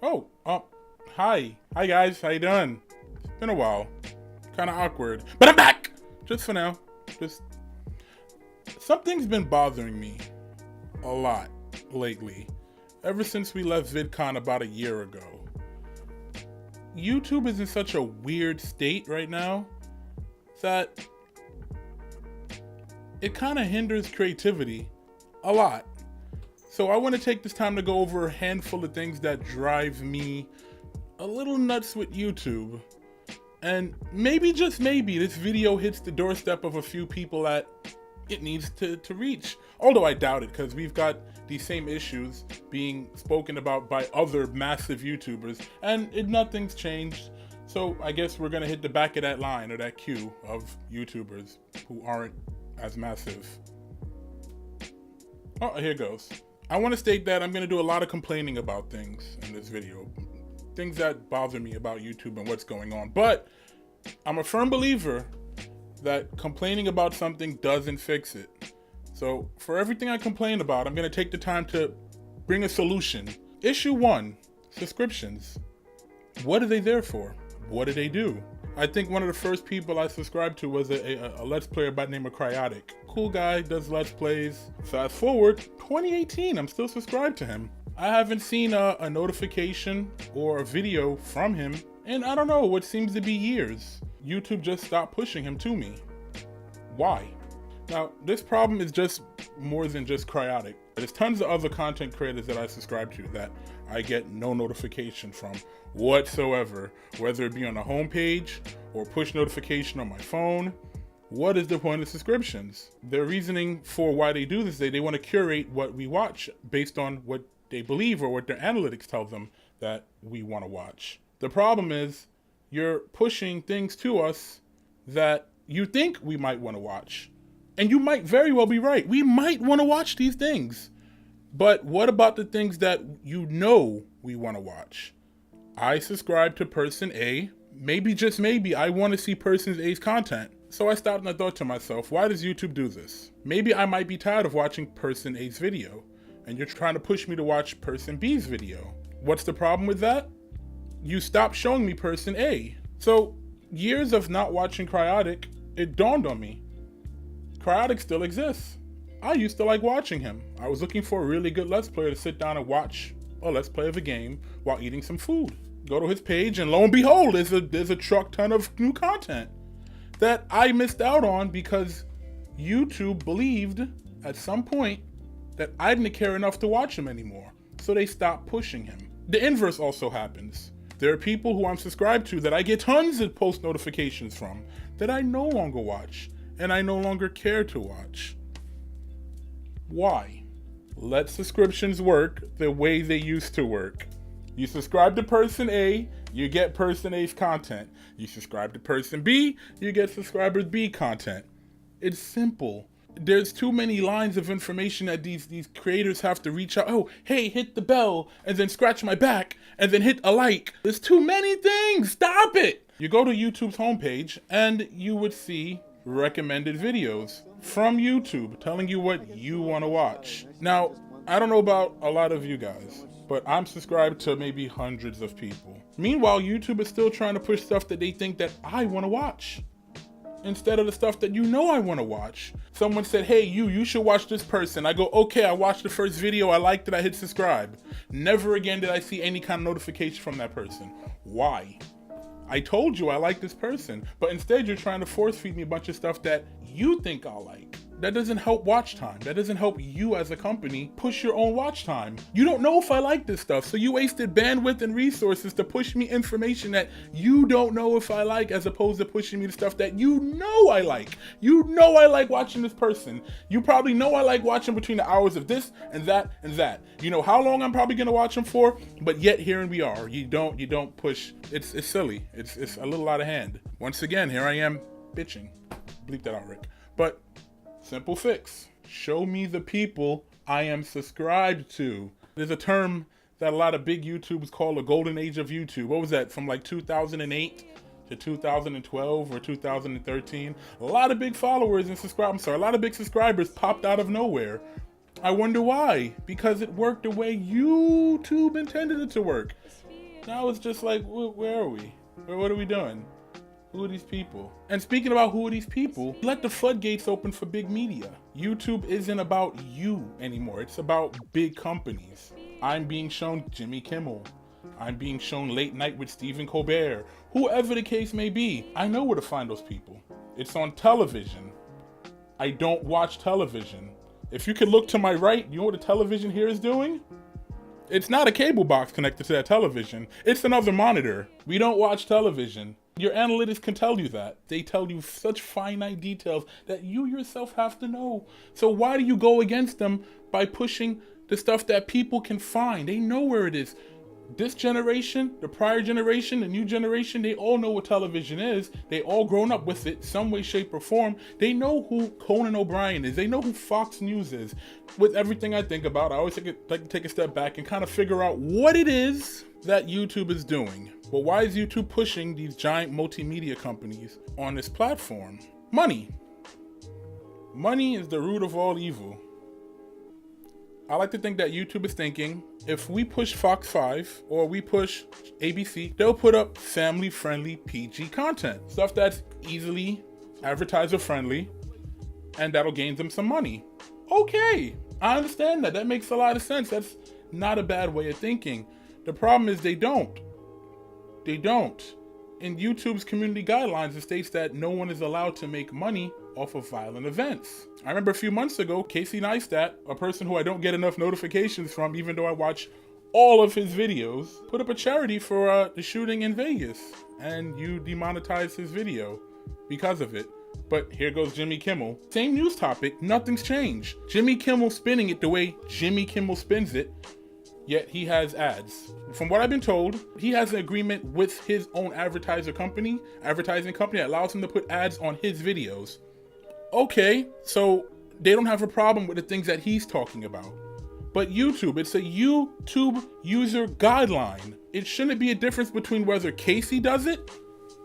Oh, hi. Hi guys, how you doing? It's been a while. Kind of awkward. But I'm back! Just for now. Just something's been bothering me a lot lately. Ever since we left VidCon about a year ago. YouTube is in such a weird state right now that it kind of hinders creativity a lot. So I want to take this time to go over a handful of things that drive me a little nuts with YouTube. And maybe, just maybe, this video hits the doorstep of a few people that it needs to reach. Although I doubt it, because we've got these same issues being spoken about by other massive YouTubers, and nothing's changed. So I guess we're gonna hit the back of that line, or that queue of YouTubers who aren't as massive. Oh, here goes. I want to state that I'm going to do a lot of complaining about things in this video. Things that bother me about YouTube and what's going on. But I'm a firm believer that complaining about something doesn't fix it. So for everything I complain about, I'm going to take the time to bring a solution. Issue 1, subscriptions. What are they there for? What do they do? I think one of the first people I subscribed to was a Let's Player by the name of Cryotic. Cool guy, does Let's Plays. Fast forward, 2018, I'm still subscribed to him. I haven't seen a notification or a video from him in, I don't know, what seems to be years. YouTube just stopped pushing him to me. Why? Now, this problem is just more than just Cryotic. There's tons of other content creators that I subscribe to that I get no notification from whatsoever, whether it be on the homepage or push notification on my phone. What is the point of subscriptions? Their reasoning for why they do this, they want to curate what we watch based on what they believe or what their analytics tell them that we want to watch. The problem is you're pushing things to us that you think we might want to watch. And you might very well be right. We might want to watch these things. But what about the things that you know we want to watch? I subscribe to person A. Maybe, just maybe, I want to see person A's content. So I stopped and I thought to myself, why does YouTube do this? Maybe I might be tired of watching person A's video, and you're trying to push me to watch person B's video. What's the problem with that? You stopped showing me person A. So years of not watching Cryotic, it dawned on me. Cryotic still exists. I used to like watching him. I was looking for a really good Let's Player to sit down and watch a Let's Play of a game while eating some food. Go to his page and lo and behold, there's a truck ton of new content that I missed out on because YouTube believed at some point that I didn't care enough to watch him anymore. So they stopped pushing him. The inverse also happens. There are people who I'm subscribed to that I get tons of post notifications from that I no longer watch and I no longer care to watch. Why? Let subscriptions work the way they used to work. You subscribe to person A, you get person A's content. You subscribe to person B, you get subscribers B content. It's simple. There's too many lines of information that these creators have to reach out. Oh, hey, hit the bell, and then scratch my back, and then hit a like. There's too many things. Stop it. You go to YouTube's homepage, and you would see recommended videos from YouTube telling you what you want to watch. Now, I don't know about a lot of you guys, but I'm subscribed to maybe hundreds of people. Meanwhile, YouTube is still trying to push stuff that they think that I want to watch instead of the stuff that you know I want to watch. Someone said, hey, you should watch this person. I go, okay, I watched the first video, I liked it, I hit subscribe. Never again did I see any kind of notification from that person. Why? I told you I like this person, but instead you're trying to force feed me a bunch of stuff that you think I'll like. That doesn't help watch time. That doesn't help you as a company push your own watch time. You don't know if I like this stuff, so you wasted bandwidth and resources to push me information that you don't know if I like, as opposed to pushing me the stuff that you know I like. You know I like watching this person. You probably know I like watching between the hours of this and that and that. You know how long I'm probably gonna watch them for, but yet here we are. You don't push. It's silly. It's a little out of hand. Once again, here I am bitching. Bleep that out, Rick. But simple fix. Show me the people I am subscribed to. There's a term that a lot of big YouTubers call the golden age of YouTube. What was that? From like 2008 to 2012 or 2013. A lot of big followers and a lot of big subscribers popped out of nowhere. I wonder why. Because it worked the way YouTube intended it to work. Now it's just like, where are we? What are we doing? Who are these people? And speaking about who are these people, let the floodgates open for big media. YouTube isn't about you anymore. It's about big companies. I'm being shown Jimmy Kimmel. I'm being shown Late Night with Stephen Colbert. Whoever the case may be, I know where to find those people. It's on television. I don't watch television. If you can look to my right, you know what the television here is doing? It's not a cable box connected to that television. It's another monitor. We don't watch television. Your analytics can tell you that. They tell you such finite details that you yourself have to know. So why do you go against them by pushing the stuff that people can find? They know where it is. This generation, the prior generation, the new generation, they all know what television is. They all grown up with it some way, shape, or form. They know who Conan O'Brien is. They know who Fox News is. With everything I think about, I always like to take a step back and kind of figure out what it is that YouTube is doing. Well, why is YouTube pushing these giant multimedia companies on this platform? Money. Money is the root of all evil. I like to think that YouTube is thinking, if we push Fox 5 or we push ABC, they'll put up family-friendly PG content. Stuff that's easily advertiser-friendly, and that'll gain them some money. Okay, I understand that. That makes a lot of sense. That's not a bad way of thinking. The problem is they don't. They don't. In YouTube's community guidelines, it states that no one is allowed to make money off of violent events. I remember a few months ago, Casey Neistat, a person who I don't get enough notifications from, even though I watch all of his videos, put up a charity for the shooting in Vegas, and you demonetized his video because of it. But here goes Jimmy Kimmel. Same news topic, nothing's changed. Jimmy Kimmel spinning it the way Jimmy Kimmel spins it, yet he has ads. From what I've been told, he has an agreement with his own advertising company that allows him to put ads on his videos. Okay, so they don't have a problem with the things that he's talking about. But YouTube, it's a YouTube user guideline. It shouldn't be a difference between whether Casey does it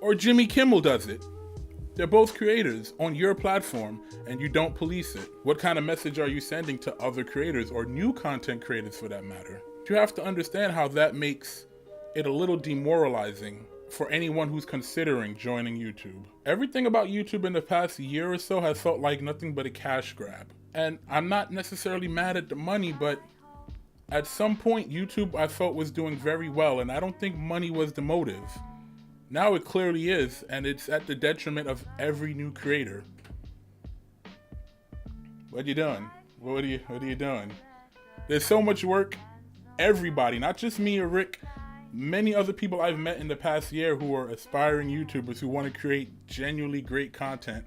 or Jimmy Kimmel does it. They're both creators on your platform, and you don't police it. What kind of message are you sending to other creators, or new content creators for that matter? You have to understand how that makes it a little demoralizing for anyone who's considering joining YouTube. Everything about YouTube in the past year or so has felt like nothing but a cash grab. And I'm not necessarily mad at the money, but at some point YouTube I felt was doing very well, and I don't think money was the motive. Now it clearly is, and it's at the detriment of every new creator. What are you doing? What are you doing? There's so much work. Everybody, not just me or Rick, many other people I've met in the past year who are aspiring YouTubers who want to create genuinely great content,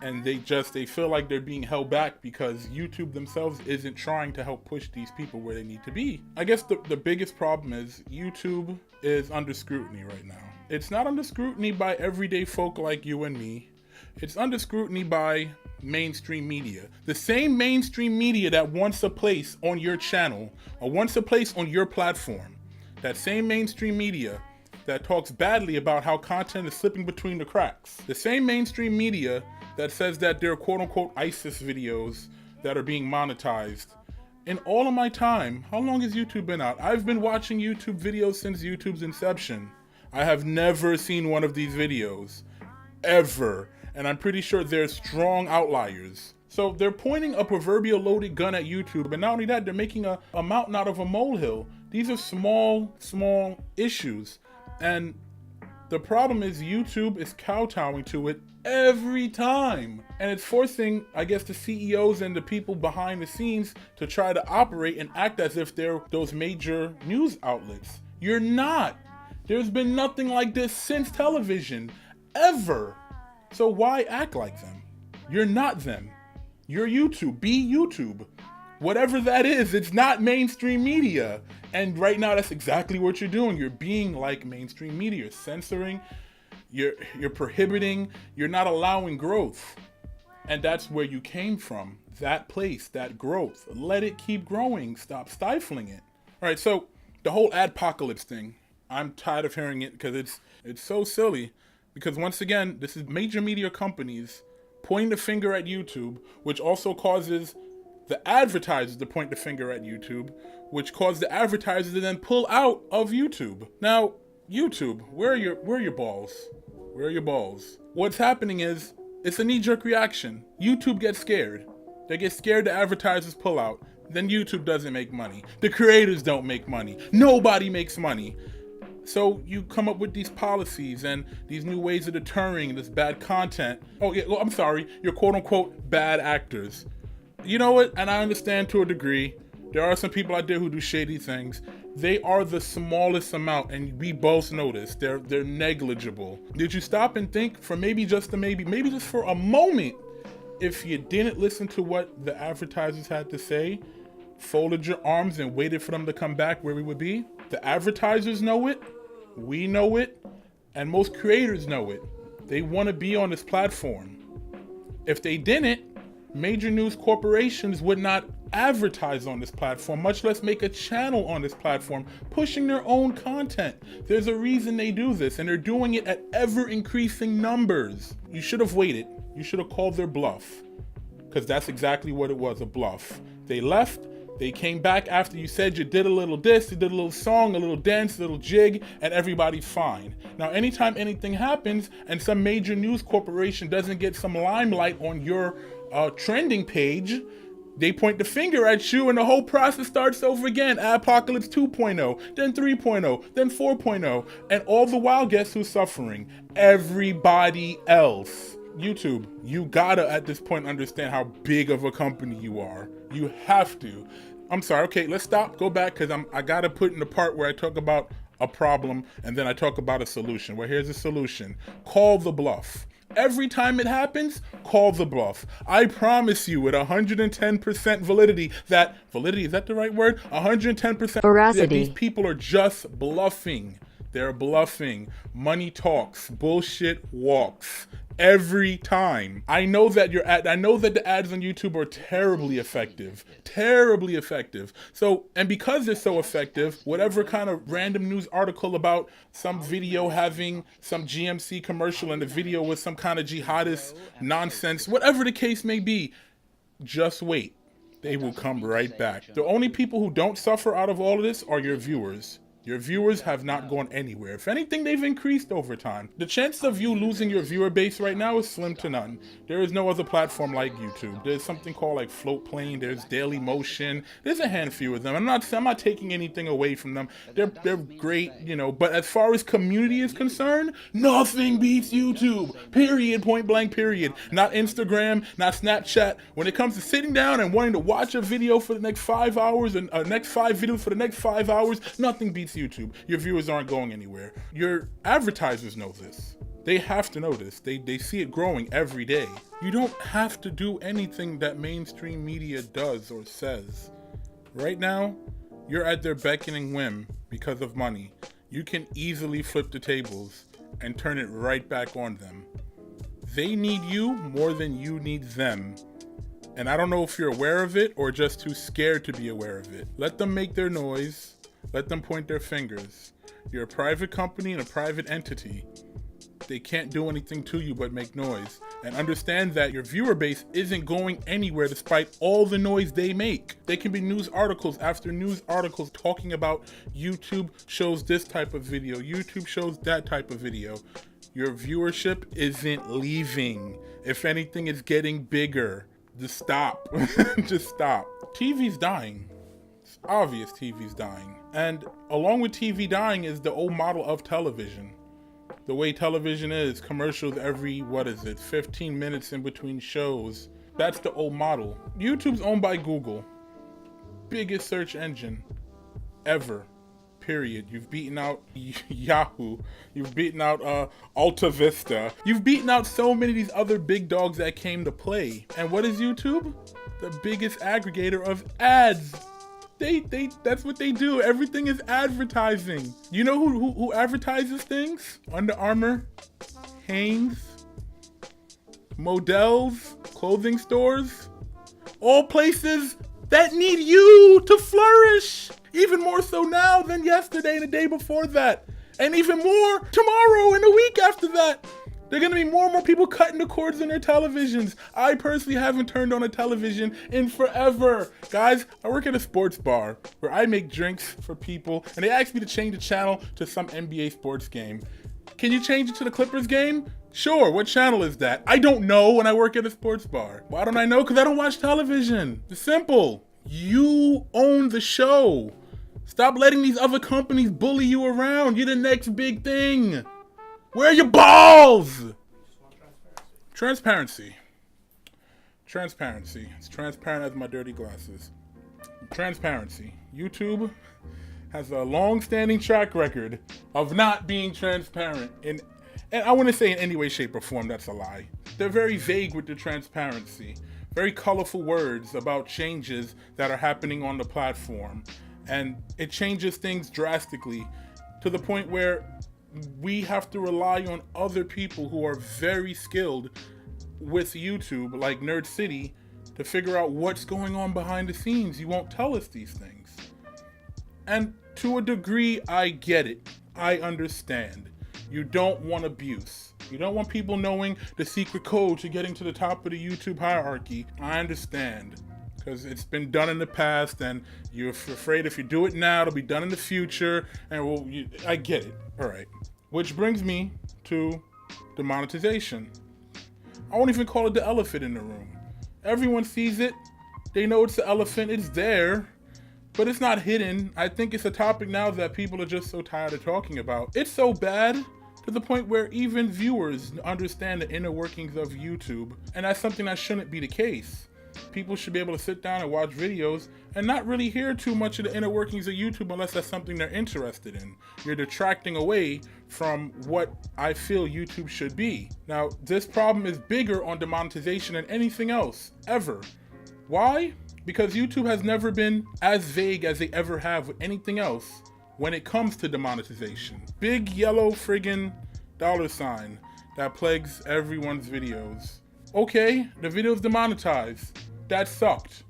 and they feel like they're being held back because YouTube themselves isn't trying to help push these people where they need to be. I guess the biggest problem is YouTube is under scrutiny right now. It's not under scrutiny by everyday folk like you and me. It's under scrutiny by mainstream media. The same mainstream media that wants a place on your channel or wants a place on your platform. That same mainstream media that talks badly about how content is slipping between the cracks. The same mainstream media that says that there are quote-unquote ISIS videos that are being monetized. In all of my time, how long has YouTube been out? I've been watching YouTube videos since YouTube's inception. I have never seen one of these videos, ever. And I'm pretty sure they're strong outliers. So they're pointing a proverbial loaded gun at YouTube, and not only that, they're making a mountain out of a molehill. These are small issues. And the problem is YouTube is kowtowing to it every time. And it's forcing, I guess, the CEOs and the people behind the scenes to try to operate and act as if they're those major news outlets. You're not. There's been nothing like this since television, ever. So why act like them? You're not them. You're YouTube. Be YouTube. Whatever that is, it's not mainstream media. And right now, that's exactly what you're doing. You're being like mainstream media. You're censoring, you're prohibiting, you're not allowing growth. And that's where you came from. That place, that growth. Let it keep growing. Stop stifling it. All right, so the whole adpocalypse thing, I'm tired of hearing it because it's so silly. Because once again, this is major media companies pointing the finger at YouTube, which also causes the advertisers to point the finger at YouTube, which caused the advertisers to then pull out of YouTube. Now, YouTube, where are your balls? Where are your balls? What's happening is, it's a knee-jerk reaction. YouTube gets scared. They get scared, the advertisers pull out. Then YouTube doesn't make money. The creators don't make money. Nobody makes money. So you come up with these policies and these new ways of deterring this bad content. Oh yeah, well, I'm sorry, you're quote unquote bad actors. You know what? And I understand to a degree. There are some people out there who do shady things. They are the smallest amount, and we both know this. They're negligible. Did you stop and think for maybe just for a moment, if you didn't listen to what the advertisers had to say, folded your arms and waited for them to come back, where we would be? The advertisers know it, we know it, and most creators know it. They want to be on this platform. If they didn't, major news corporations would not advertise on this platform, much less make a channel on this platform pushing their own content. There's a reason they do this, and they're doing it at ever increasing numbers. You should have waited. You should have called their bluff, because that's exactly what it was, a bluff. They left. They came back after you said you did a little this, you did a little song, a little dance, a little jig, and everybody's fine. Now, anytime anything happens and some major news corporation doesn't get some limelight on your trending page, they point the finger at you and the whole process starts over again. Apocalypse 2.0, then 3.0, then 4.0, and all the while, guess who's suffering? Everybody else. YouTube, you gotta at this point understand how big of a company you are. You have to. I'm sorry, okay, let's stop, go back, because I gotta put in the part where I talk about a problem and then I talk about a solution. Well, here's a solution. Call the bluff. Every time it happens, call the bluff. I promise you with 110% validity, is that the right word? 110% veracity. That these people are just bluffing. They're bluffing. Money talks, bullshit walks. Every time. I know that the ads on YouTube are terribly effective. So, and because they're so effective, whatever kind of random news article about some video having some GMC commercial and the video was some kind of jihadist nonsense, whatever the case may be, just wait. They will come right back. The only people who don't suffer out of all of this are your viewers. Your viewers have not gone anywhere. If anything, they've increased over time. The chances of you losing your viewer base right now is slim to none. There is no other platform like YouTube. There's something called like Floatplane. There's Daily Motion. There's a handful of them. I'm not taking anything away from them. They're great, you know. But as far as community is concerned, nothing beats YouTube. Period. Point blank. Period. Not Instagram. Not Snapchat. When it comes to sitting down and wanting to watch a video for the next 5 hours and next 5 videos for the next 5 hours, nothing beats YouTube. Your viewers aren't going anywhere. Your advertisers know this. They have to know this. They see it growing every day. You don't have to do anything that mainstream media does or says. Right now, you're at their beckoning whim because of money. You can easily flip the tables and turn it right back on them. They need you more than you need them. And I don't know if you're aware of it or just too scared to be aware of it. Let them make their noise. Let them point their fingers. You're a private company and a private entity. They can't do anything to you but make noise. And understand that your viewer base isn't going anywhere despite all the noise they make. They can be news articles after news articles talking about YouTube shows this type of video, YouTube shows that type of video. Your viewership isn't leaving. If anything, it's getting bigger. Just stop. Just stop. TV's dying. It's obvious TV's dying. And along with TV dying is the old model of television. The way television is, commercials every, 15 minutes in between shows. That's the old model. YouTube's owned by Google. Biggest search engine ever. Period. You've beaten out Yahoo. You've beaten out Alta Vista. You've beaten out so many of these other big dogs that came to play. And what is YouTube? The biggest aggregator of ads. That's what they do. Everything is advertising. You know who advertises things? Under Armour, Hanes, Models, clothing stores, all places that need you to flourish. Even more so now than yesterday and the day before that. And even more tomorrow and the week after that. There are gonna be more and more people cutting the cords on their televisions. I personally haven't turned on a television in forever. Guys, I work at a sports bar where I make drinks for people, and they asked me to change the channel to some NBA sports game. Can you change it to the Clippers game? Sure, what channel is that? I don't know when I work at a sports bar. Why don't I know? Because I don't watch television. It's simple. You own the show. Stop letting these other companies bully you around. You're the next big thing. Where are your balls? Transparency. Transparency. It's transparent as my dirty glasses. Transparency. YouTube has a long-standing track record of not being transparent. And I want to say in any way, shape, or form, that's a lie. They're very vague with the transparency. Very colorful words about changes that are happening on the platform. And it changes things drastically to the point where we have to rely on other people who are very skilled with YouTube, like Nerd City, to figure out what's going on behind the scenes. You won't tell us these things. And to a degree, I get it. I understand. You don't want abuse. You don't want people knowing the secret code to getting to the top of the YouTube hierarchy. I understand. Because it's been done in the past, and you're afraid if you do it now, it'll be done in the future. And I get it. All right. Which brings me to demonetization. I won't even call it the elephant in the room. Everyone sees it. They know it's the elephant. It's there. But it's not hidden. I think it's a topic now that people are just so tired of talking about. It's so bad to the point where even viewers understand the inner workings of YouTube. And that's something that shouldn't be the case. People should be able to sit down and watch videos and not really hear too much of the inner workings of YouTube unless that's something they're interested in. You're detracting away from what I feel YouTube should be. Now, this problem is bigger on demonetization than anything else, ever. Why? Because YouTube has never been as vague as they ever have with anything else when it comes to demonetization. Big yellow friggin' $sign that plagues everyone's videos. Okay, the video's demonetized. That sucked.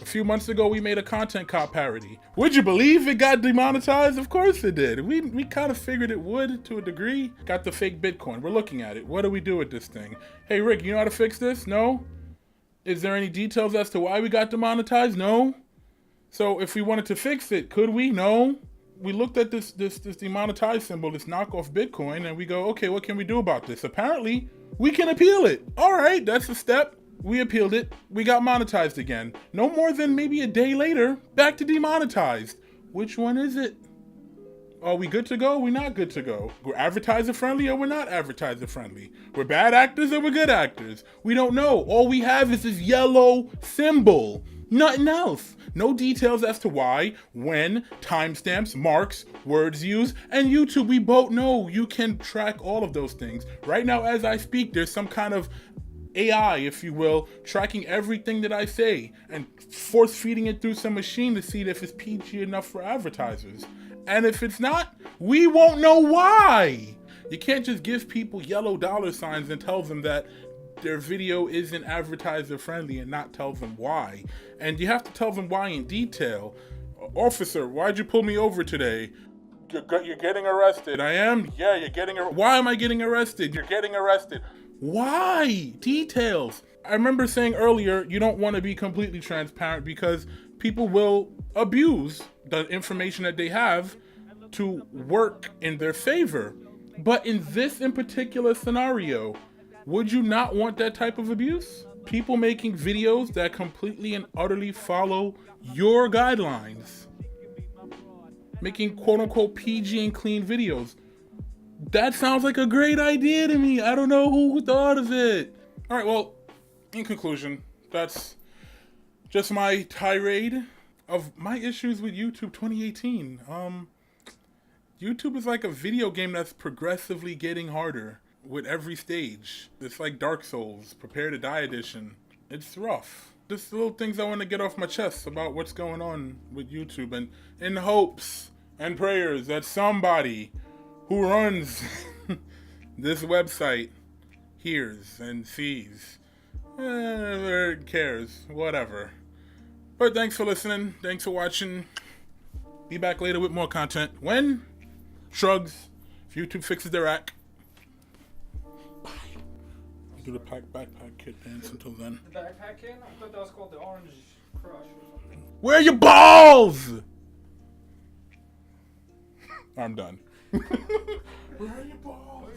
A few months ago, we made a Content Cop parody. Would you believe it got demonetized? Of course it did. We kind of figured it would to a degree. Got the fake Bitcoin. We're looking at it. What do we do with this thing? Hey, Rick, you know how to fix this? No? Is there any details as to why we got demonetized? No? So if we wanted to fix it, could we? No? We looked at this demonetized symbol, this knockoff Bitcoin, and we go, okay, what can we do about this? Apparently, we can appeal it. All right, that's a step. We appealed it. We got monetized again. No more than maybe a day later, back to demonetized. Which one is it? Are we good to go? We're not good to go. We're advertiser friendly or we're not advertiser friendly. We're bad actors or we're good actors. We don't know. All we have is this yellow symbol. Nothing else. No details as to why, when, timestamps, marks, words used, and YouTube, we both know you can track all of those things. Right now, as I speak, there's some kind of AI, if you will, tracking everything that I say and force feeding it through some machine to see if it's PG enough for advertisers. And if it's not, we won't know why. You can't just give people yellow $signs and tell them that their video isn't advertiser friendly and not tell them why. And you have to tell them why in detail. Officer, why'd you pull me over today? You're getting arrested. I am? Yeah, you're getting arrested. Why am I getting arrested? You're getting arrested. Why? Details. I remember saying earlier, you don't want to be completely transparent because people will abuse the information that they have to work in their favor. But in this in particular scenario, would you not want that type of abuse? People making videos that completely and utterly follow your guidelines. Making quote-unquote PG and clean videos. That sounds like a great idea to me. I don't know who thought of it. All right, well, in conclusion, that's just my tirade of my issues with YouTube 2018. YouTube is like a video game that's progressively getting harder with every stage. It's like Dark Souls, Prepare to Die edition. It's rough. Just little things I want to get off my chest about what's going on with YouTube, and in hopes and prayers that somebody who runs this website hears and sees. Or cares, whatever. But thanks for listening. Thanks for watching. Be back later with more content. When? Shrugs. If YouTube fixes their act. Bye. Do the backpack kid dance until then. The backpack kid? I thought that was called the Orange Crush or something. Where are your balls? I'm done. Where are your balls?